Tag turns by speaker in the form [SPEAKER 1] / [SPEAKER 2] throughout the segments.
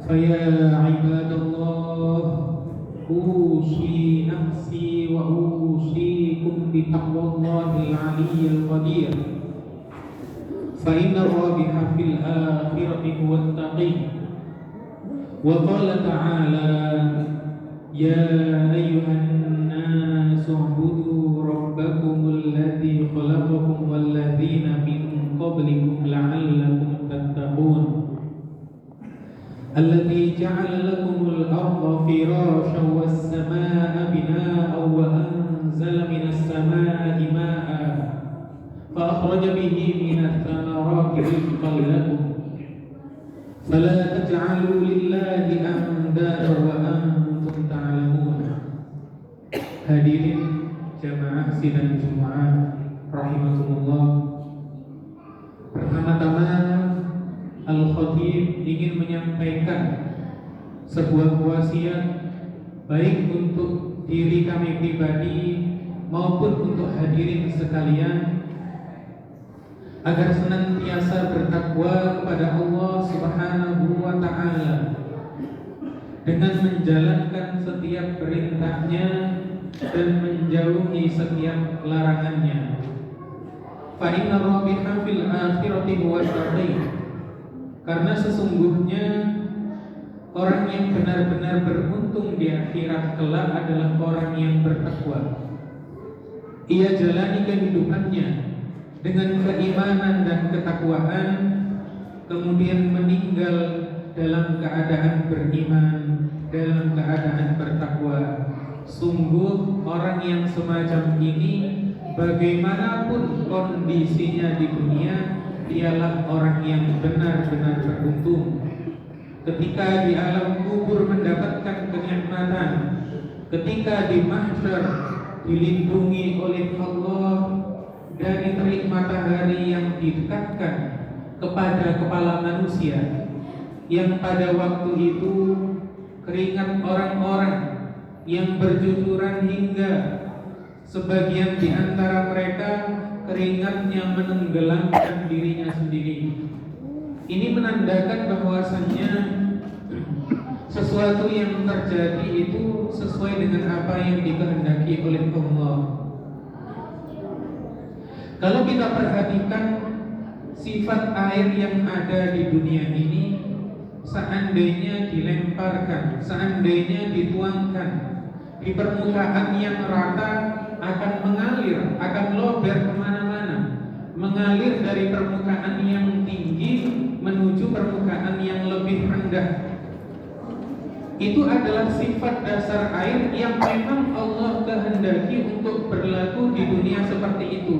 [SPEAKER 1] فيا عباد الله أوصي نفسي وأوصيكم بتقوى الله العلي القدير فإن الرابح في الآخرة هو التقي. وقال تعالى يا أيها الناس اعبدوا ربكم الذي خلقكم والذين من قبلكم لعلكم تتقون الذي جعل لكم الأرض فراشا والسماء بناء وأنزل من السماء ماء فأخرج به من الثمرات رزقا لكم فلا تجعلوا لله أندادا وأنتم تعلمون. Hadirin jamaah sidang Jumat rahimakumullah. Pertama-tama Al-Khatib ingin menyampaikan sebuah wasiat baik untuk diri kami pribadi maupun untuk hadirin sekalian agar senantiasa bertakwa kepada Allah Subhanahu wa Ta'ala dengan menjalankan setiap perintahnya dan menjauhi setiap larangannya. Fa inna rabiha fil akhirati huwa taqi. Karena sesungguhnya orang yang benar-benar beruntung di akhirat kelak adalah orang yang bertakwa. Ia jalani kehidupannya dengan keimanan dan ketakwaan, kemudian meninggal dalam keadaan beriman, dalam keadaan bertakwa. Sungguh orang yang semacam ini, bagaimanapun kondisinya di dunia, dialah orang yang benar-benar beruntung. Ketika di alam kubur mendapatkan kenikmatan, ketika di mahsyar dilindungi oleh Allah dari terik matahari yang didekatkan kepada kepala manusia, yang pada waktu itu keringat orang-orang yang bercucuran hingga sebagian di antara mereka keringatnya menenggelamkan dirinya sendiri. Ini menandakan bahwasannya sesuatu yang terjadi itu sesuai dengan apa yang dikehendaki oleh Allah. Kalau kita perhatikan sifat air yang ada di dunia ini, seandainya dilemparkan, seandainya dituangkan di permukaan yang rata, akan mengalir, akan lober kemana-mana, mengalir dari permukaan yang tinggi menuju permukaan yang lebih rendah. Itu adalah sifat dasar air yang memang Allah kehendaki untuk berlaku di dunia seperti itu.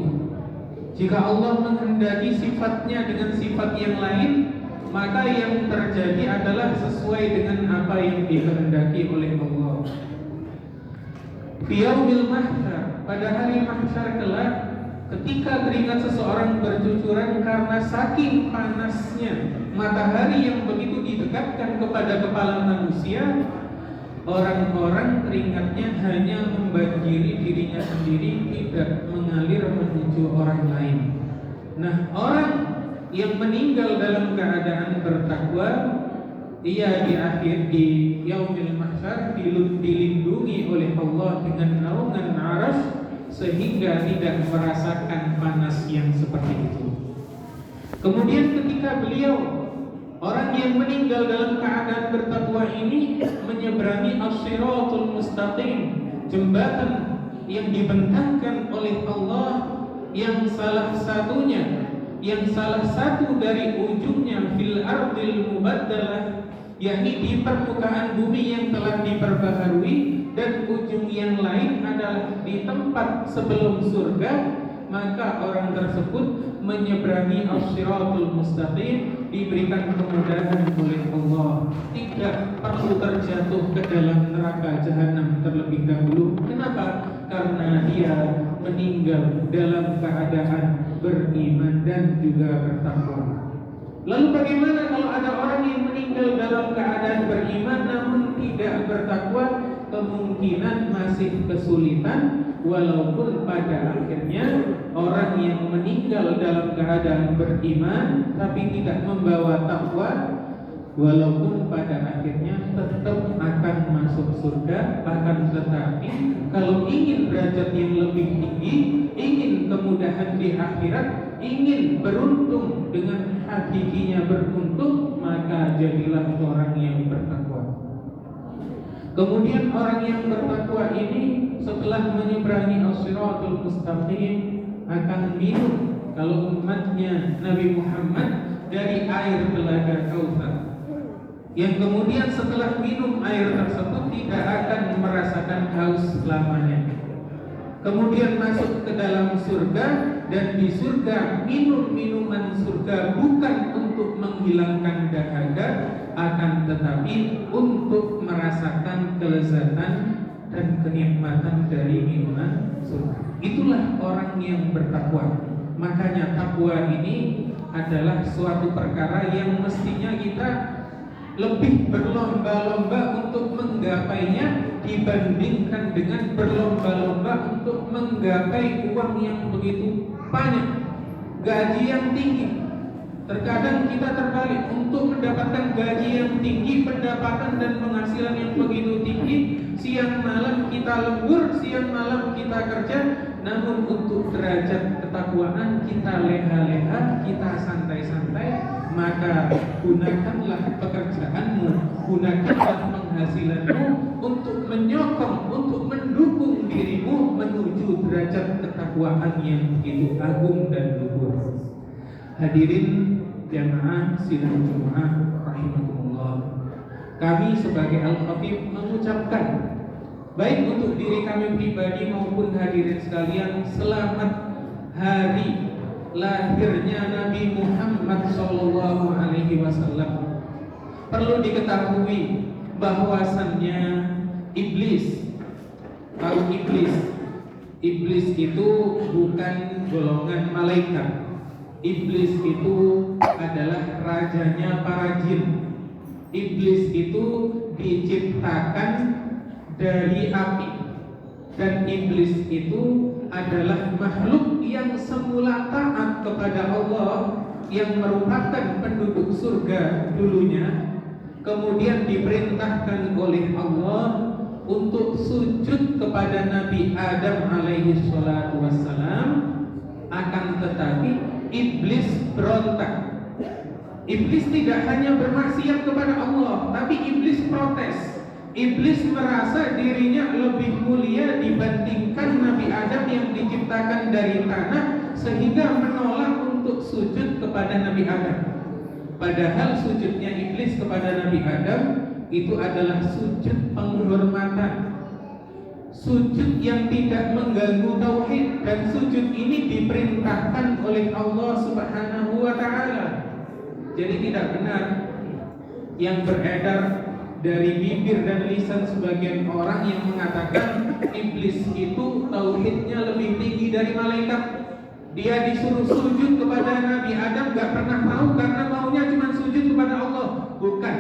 [SPEAKER 1] Jika Allah menghendaki sifatnya dengan sifat yang lain, maka yang terjadi adalah sesuai dengan apa yang dikehendaki oleh Allah. Fi yaumil mahsyar, pada hari mahsyar kelak, ketika keringat seseorang bercucuran karena saking panasnya matahari yang begitu didekatkan kepada kepala manusia, orang-orang keringatnya hanya membanjiri dirinya sendiri, tidak mengalir menuju orang lain. Nah, orang yang meninggal dalam keadaan bertakwa, ia di yaumil mahsyar dilindungi oleh Allah dengan naungan arasy sehingga tidak merasakan panas yang seperti itu. Kemudian ketika beliau, orang yang meninggal dalam keadaan bertakwa ini, menyeberangi as-siratul mustaqim, jembatan yang dibentangkan oleh Allah, yang salah satu dari ujungnya fil ardil mubaddalah, yakni di permukaan bumi yang telah diperbaharui, dan ujung yang lain adalah di tempat sebelum surga, maka orang tersebut menyeberangi as-siratul mustaqim, diberikan kemudahan oleh Allah, tidak perlu terjatuh ke dalam neraka jahanam terlebih dahulu. Kenapa? Karena dia meninggal dalam keadaan beriman dan juga bertakwa. Lalu bagaimana kalau ada orang yang meninggal dalam keadaan beriman namun tidak bertakwa? Kemungkinan masih kesulitan, walaupun pada akhirnya orang yang meninggal dalam keadaan beriman tapi tidak membawa takwa, walaupun pada akhirnya tetap akan masuk surga, akan tetapi kalau ingin derajat yang lebih tinggi, ingin kemudahan di akhirat, ingin beruntung dengan hakikinya beruntung, maka jadilah orang yang bertakwa. Kemudian orang yang bertakwa ini setelah menyeberangi as-siratul mustaqim akan minum, kalau umatnya Nabi Muhammad, dari air telaga Kautsar, yang kemudian setelah minum air tersebut tidak akan merasakan haus selamanya. Kemudian masuk ke dalam surga, dan di surga minum minuman surga bukan untuk menghilangkan dahaga, akan tetapi untuk merasakan kelezatan dan kenikmatan dari minuman surga. Itulah orang yang bertakwa. Makanya takwa ini adalah suatu perkara yang mestinya kita lebih berlomba-lomba untuk menggapainya dibandingkan dengan berlomba-lomba untuk menggapai uang yang begitu banyak, gaji yang tinggi. Terkadang kita terbalik, untuk mendapatkan gaji yang tinggi, pendapatan dan penghasilan yang begitu tinggi, siang malam kita lembur, siang malam kita kerja, namun untuk derajat ketakwaan kita leha-leha, kita santai-santai. Maka gunakanlah pekerjaanmu, gunakanlah penghasilanmu untuk menyokong, untuk mendukung dirimu menuju derajat ketakwaan yang begitu agung dan luhur. Hadirin jamaah sidang Jumat rahimakumullah, kami sebagai Al-Khatib mengucapkan, baik untuk diri kami pribadi maupun hadirin sekalian, selamat hari lahirnya Nabi Muhammad SAW. Perlu diketahui bahwasannya iblis, tahu iblis itu bukan golongan malaikat. Iblis itu adalah rajanya para jin. Iblis itu diciptakan dari api, dan iblis itu adalah makhluk yang semula taat kepada Allah, yang merupakan penduduk surga dulunya, kemudian diperintahkan oleh Allah untuk sujud kepada Nabi Adam alaihi salatu wassalam. Akan tetapi iblis berontak. Iblis tidak hanya bermaksiat kepada Allah, tapi iblis protes. Iblis merasa dirinya lebih mulia dibandingkan Nabi Adam yang diciptakan dari tanah, sehingga menolak untuk sujud kepada Nabi Adam. Padahal sujudnya iblis kepada Nabi Adam itu adalah sujud penghormatan, sujud yang tidak mengganggu tauhid, dan sujud ini diperintahkan oleh Allah Subhanahu wa taala. Jadi tidak benar yang beredar dari bibir dan lisan sebagian orang yang mengatakan iblis itu tauhidnya lebih tinggi dari malaikat. Dia disuruh sujud kepada Nabi Adam, gak pernah mau karena maunya cuma sujud kepada Allah. Bukan.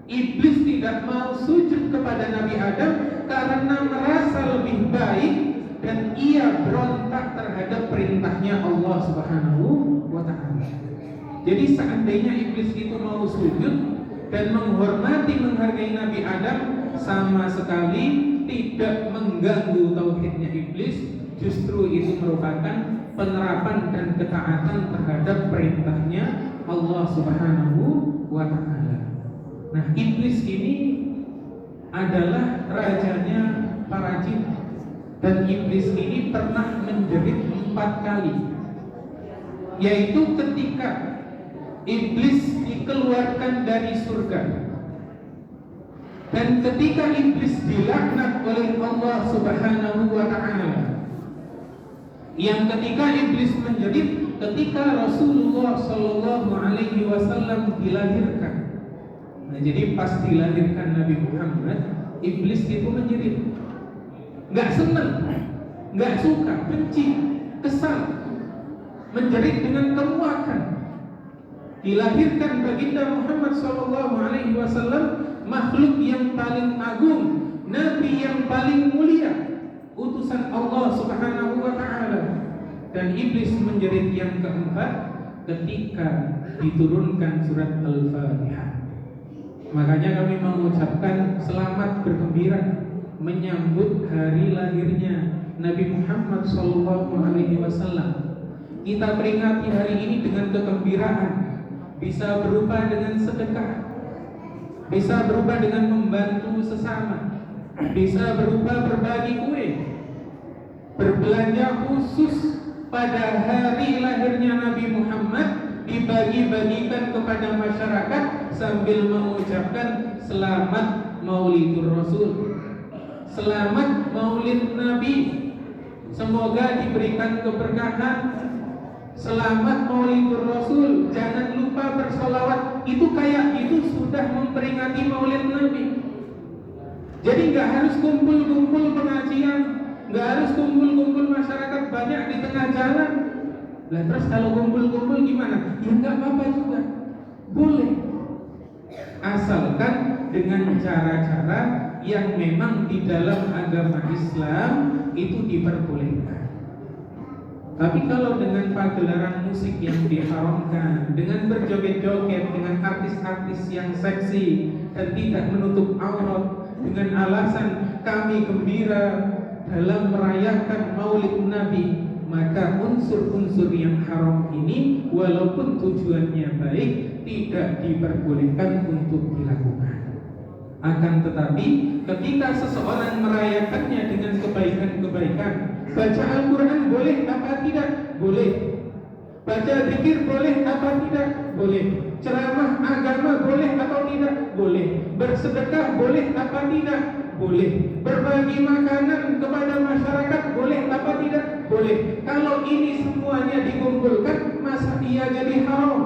[SPEAKER 1] Iblis tidak mau sujud kepada Nabi Adam karena merasa lebih baik, dan ia berontak terhadap perintahnya Allah Subhanahu wa taala. Jadi seandainya iblis itu mau sujud dan menghormati, menghargai Nabi Adam, sama sekali tidak mengganggu tauhidnya iblis. Justru itu merupakan penerapan dan ketaatan terhadap perintahnya Allah Subhanahu wa taala. Nah, iblis ini adalah rajanya para jin, dan iblis ini pernah menjerit 4 kali, yaitu ketika iblis dikeluarkan dari surga, dan ketika iblis dilaknat oleh Allah Subhanahu wa taala. Yang ketika iblis menjerit ketika Rasulullah sallallahu alaihi wasallam dilahirkan. Nah, jadi pas dilahirkan Nabi Muhammad, iblis itu menjerit. Enggak senang, enggak suka, benci, kesal, menjerit dengan kemuakan. Dilahirkan baginda Muhammad sallallahu alaihi wasallam, makhluk yang paling agung, nabi yang paling mulia, utusan Allah Subhanahu wa taala. Dan iblis menjerit yang keempat ketika diturunkan surat Al-Fatihah. Makanya kami mengucapkan selamat bergembira menyambut hari lahirnya Nabi Muhammad SAW. Kita peringati hari ini dengan kegembiraan. Bisa berupa dengan sedekah, bisa berupa dengan membantu sesama, bisa berupa berbagi kue, berbelanja khusus pada hari lahirnya Nabi Muhammad, dibagi-bagikan kepada masyarakat sambil mengucapkan selamat Maulidur Rasul, selamat Maulid Nabi, semoga diberikan keberkahan, selamat Maulidur Rasul, jangan lupa bersolawat. Itu kayak itu sudah memperingati Maulid Nabi. Jadi nggak harus kumpul-kumpul pengajian, nggak harus kumpul-kumpul masyarakat banyak di tengah jalan. Lah terus kalau kumpul-kumpul gimana? Ya nggak apa-apa juga, boleh, asalkan dengan cara-cara yang memang di dalam agama Islam itu diperbolehkan. Tapi kalau dengan pagelaran musik yang diharamkan, dengan berjoget-joget, dengan artis-artis yang seksi dan tidak menutup aurat, dengan alasan kami gembira dalam merayakan Maulid Nabi, maka unsur-unsur yang haram ini walaupun tujuannya baik tidak diperbolehkan untuk dilakukan. Akan tetapi ketika seseorang merayakannya dengan kebaikan-kebaikan, baca Al-Quran boleh apa tidak? Boleh. Baca zikir boleh apa tidak? Boleh. Ceramah agama boleh atau tidak? Boleh. Bersedekah boleh apa tidak? Boleh. Berbagi makanan kepada masyarakat boleh apa tidak? Boleh. Kalau ini semuanya dikumpulkan, masa ia jadi haram?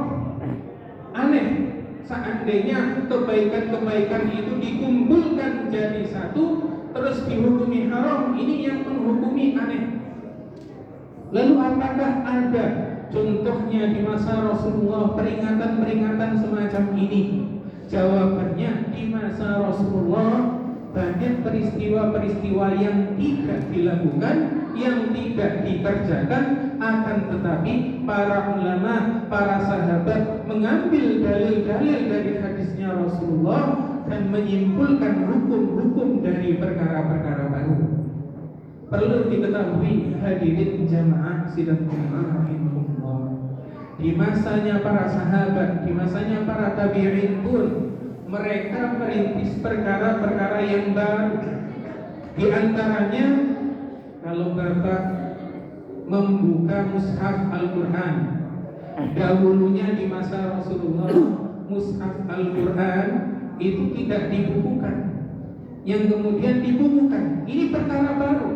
[SPEAKER 1] Aneh. Seandainya kebaikan-kebaikan itu dikumpulkan jadi satu, terus dihukumi haram, ini yang menghukumi aneh. Lalu apakah ada contohnya di masa Rasulullah peringatan-peringatan semacam ini? Jawabannya, di masa Rasulullah banyak peristiwa-peristiwa yang tidak dilakukan, yang tidak dikerjakan. Akan tetapi para ulama, para sahabat mengambil dalil-dalil dari hadisnya Rasulullah dan menyimpulkan hukum-hukum dari perkara-perkara baru. Perlu diketahui hadirin jamaah sidang Jumat rahimahullah, di masanya para sahabat, di masanya para tabi'in pun mereka merintis perkara-perkara yang baru. Di antaranya, kalau Bapak membuka mushaf Al-Quran, dahulunya di masa Rasulullah mushaf Al-Quran itu tidak dibukukan, yang kemudian dibukukan. Ini perkara baru.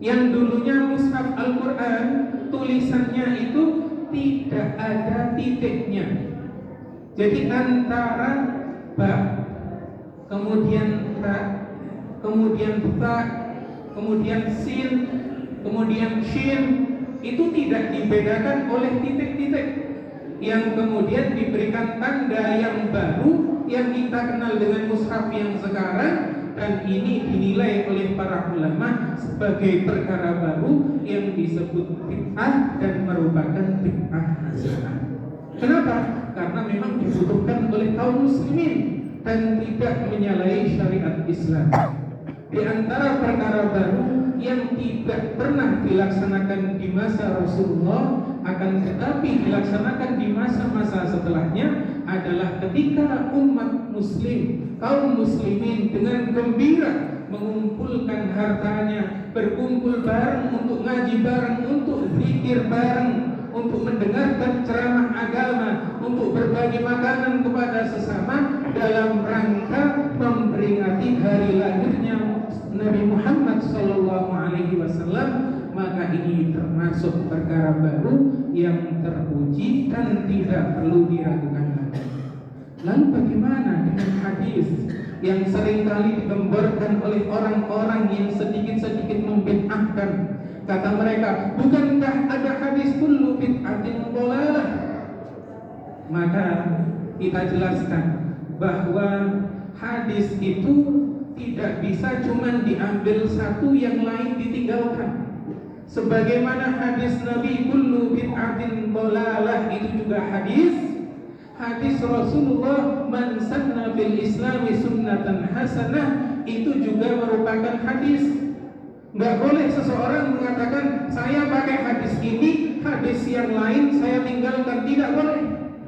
[SPEAKER 1] Yang dulunya mushaf Al-Quran tulisannya itu tidak ada titiknya. Jadi antara ba, kemudian ta, kemudian ta, kemudian sin, kemudian shin, itu tidak dibedakan oleh titik-titik, yang kemudian diberikan tanda yang baru yang kita kenal dengan mushaf yang sekarang, dan ini dinilai oleh para ulama sebagai perkara baru yang disebut bid'ah dan merupakan bid'ah hasanah. Kenapa? Karena memang dibutuhkan oleh kaum muslimin dan tidak menyalahi syariat Islam. Di antara perkara baru yang tidak pernah dilaksanakan di masa Rasulullah, akan tetapi dilaksanakan di masa-masa setelahnya, adalah ketika umat muslim, kaum muslimin dengan gembira mengumpulkan hartanya, berkumpul bareng untuk ngaji bareng, untuk zikir bareng, untuk mendengarkan ceramah agama, untuk berbagi makanan kepada sesama dalam rangka memperingati hari lahirnya Nabi Muhammad SAW, maka ini termasuk perkara baru yang terpuji dan tidak perlu diragukan lagi. Lalu bagaimana dengan hadis yang seringkali digemborkan oleh orang-orang yang sedikit-sedikit membid'ahkan? Kata mereka, bukankah ada hadis kullu bid'atin dhalalah? Maka kita jelaskan bahwa hadis itu tidak bisa cuma diambil satu yang lain ditinggalkan. Sebagaimana hadis Nabi kullu bid'atin dhalalah itu juga hadis, Hadis Rasulullah man sanna fil islami sunnatan hasanah itu juga merupakan hadis. Nggak boleh seseorang mengatakan saya pakai hadis ini, hadis yang lain saya tinggalkan. Tidak boleh,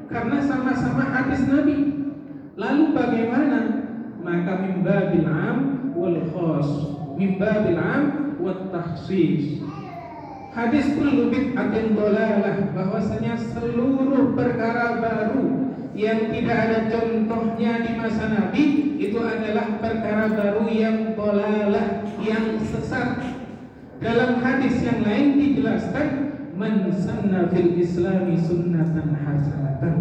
[SPEAKER 1] karena sama-sama hadis Nabi. Lalu bagaimana? Maka mimbabil am wal khas, mimbabil am wat takhsis. Hadis kullu bid'atin dhalalah, bahwasanya seluruh perkara baru yang tidak ada contohnya di masa Nabi itu adalah perkara baru yang dhalalah, yang sesat. Dalam hadis yang lain dijelaskan man sanna fil islami sunnatan hasanatan,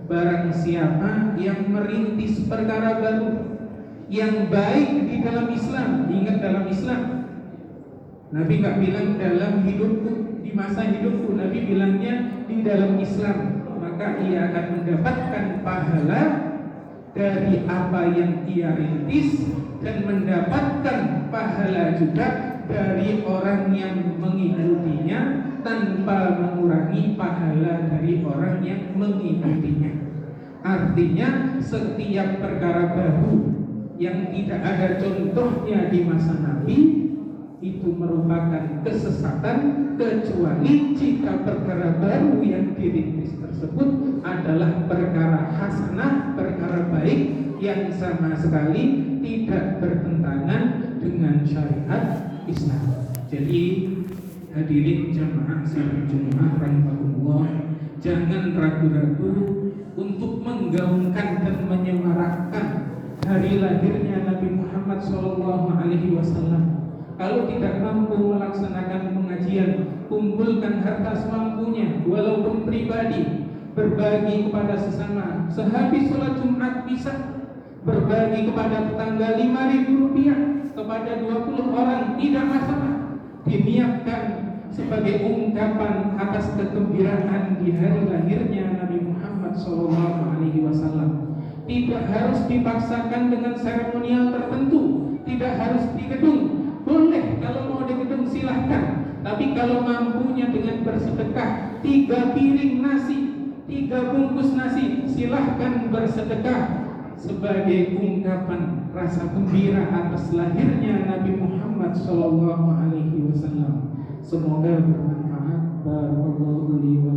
[SPEAKER 1] barang siapa yang merintis perkara baru yang baik di dalam Islam. Ingat, dalam Islam Nabi gak bilang dalam hidupku, di masa hidupku. Nabi bilangnya di dalam Islam. Maka ia akan mendapatkan pahala dari apa yang ia rintis, dan mendapatkan pahala juga dari orang yang mengikutinya, tanpa mengurangi pahala dari orang yang mengikutinya. Artinya setiap perkara baru yang tidak ada contohnya di masa Nabi itu merupakan kesesatan, kecuali jika perkara baru yang dirintis tersebut adalah perkara hasanah, perkara baik yang sama sekali tidak bertentangan dengan syariat Islam. Jadi hadirin jamaah salat Jumat rahimahullah, jangan ragu-ragu untuk menggaungkan dan menyemarakkan hari lahirnya Nabi Muhammad SAW. Kalau tidak mampu melaksanakan pengajian, kumpulkan harta semampunya, walaupun pribadi, berbagi kepada sesama. Sehabis sholat Jumat bisa berbagi kepada tetangga 5.000 rupiah, kepada 20 orang, tidak masalah. Diniatkan sebagai ungkapan atas kegembiraan di hari lahirnya Nabi Muhammad SAW. Tidak harus dipaksakan dengan seremonial tertentu, tidak harus di gedung. Boleh kalau mau di gedung silahkan, tapi kalau mampunya dengan bersedekah 3 piring nasi, 3 bungkus nasi, silahkan bersedekah sebagai ungkapan rasa gembira atas lahirnya Nabi Muhammad SAW. Semoga bermanfaat. Barakallahu li wa